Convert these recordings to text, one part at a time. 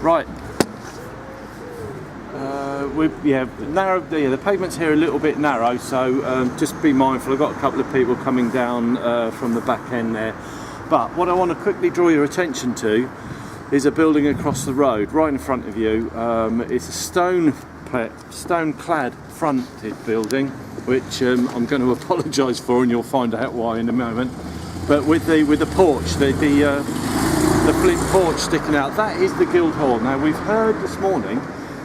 Right. The pavement's here a little bit narrow, so just be mindful. I've got a couple of people coming down from the back end there. But what I want to quickly draw your attention to is a building across the road, right in front of you. It's a stone-clad fronted building, which I'm going to apologise for, and you'll find out why in a moment. But with the porch, the flint porch sticking out, that is the Guildhall. Now, we've heard this morning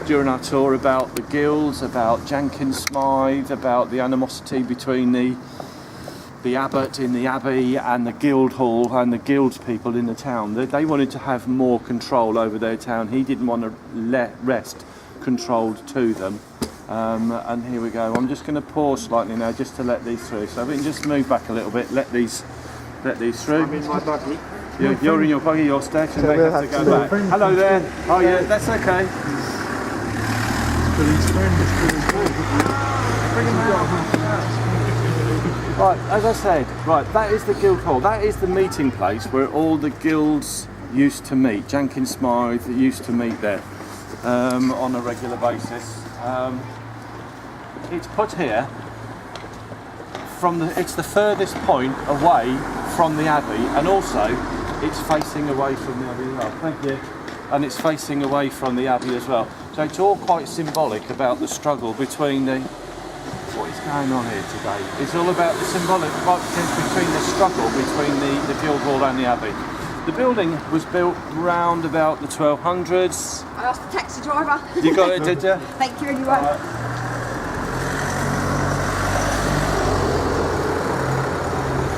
during our tour about the guilds, about Jankin Smythe, about the animosity between the abbot in the abbey and the Guildhall and the guilds people in the town. They wanted to have more control over their town. He didn't want to let rest controlled to them. And here we go. I'm just going to pause slightly now just to let these through. So we can just move back a little bit, let these through. I'm in my buggy. You're in your buggy, you're stacked, and they have to go back. Hello there. Oh yeah, that's okay. Right, as I said, that is the Guildhall. That is the meeting place where all the guilds used to meet. Jankin Smythe used to meet there on a regular basis. It's put here it's the furthest point away from the abbey, and also it's facing away from the abbey as well. Thank you. And it's facing away from the abbey as well. So it's all quite symbolic about the struggle between what is going on here today. It's all about the symbolic between the struggle between the Guildhall and the abbey. The building was built round about the 1200s. I asked the taxi driver. You got it, did you? Thank you anyway.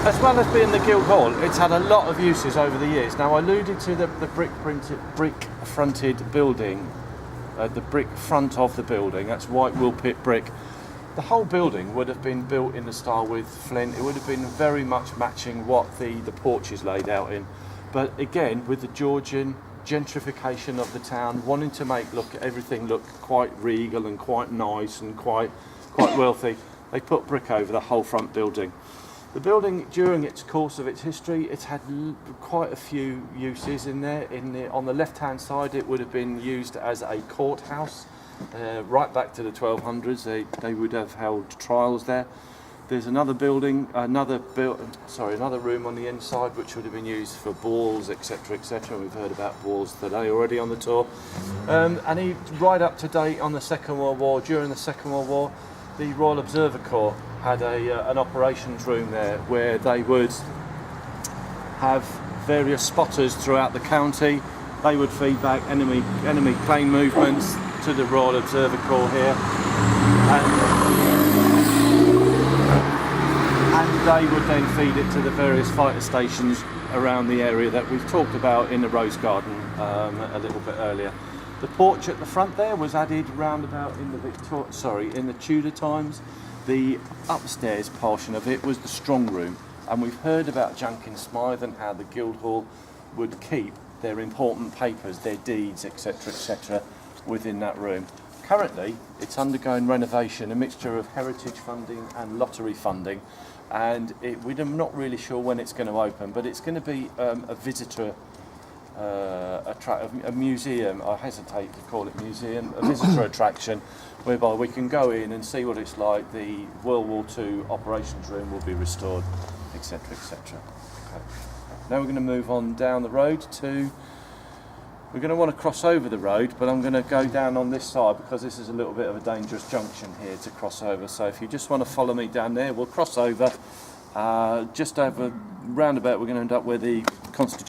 As well as being the Guildhall, it's had a lot of uses over the years. Now, I alluded to the brick-fronted building, the brick front of the building. That's white wool-pit brick. The whole building would have been built in the style with flint. It would have been very much matching what the porch is laid out in. But again, with the Georgian gentrification of the town, wanting to make everything look quite regal and quite nice and quite wealthy, they put brick over the whole front building. The building, during its course of its history, it's had quite a few uses in there. On the left-hand side, it would have been used as a courthouse. Right back to the 1200s, they would have held trials there. There's another building, another room on the inside, which would have been used for balls, etc., etc. We've heard about balls today already on the tour. And right up to date on the Second World War. During the Second World War, the Royal Observer Corps had an operations room there where they would have various spotters throughout the county. They would feed back enemy plane movements to the Royal Observer Corps here, and they would then feed it to the various fighter stations around the area that we've talked about in the Rose Garden a little bit earlier. The porch at the front there was added round about in the Tudor times. The upstairs portion of it was the strong room, and we've heard about Jankin Smythe and how the Guildhall would keep their important papers, their deeds, etc., etc., within that room. Currently, it's undergoing renovation, a mixture of heritage funding and lottery funding, and we're not really sure when it's going to open, but it's going to be a visitor a museum. I hesitate to call it museum, a visitor attraction, whereby we can go in and see what it's like. The World War II operations room will be restored, etc., etc. Okay. Now we're going to move on down the road we're going to want to cross over the road, but I'm going to go down on this side because this is a little bit of a dangerous junction here to cross over. So if you just want to follow me down there, we'll cross over just over roundabout. We're going to end up where the Constitution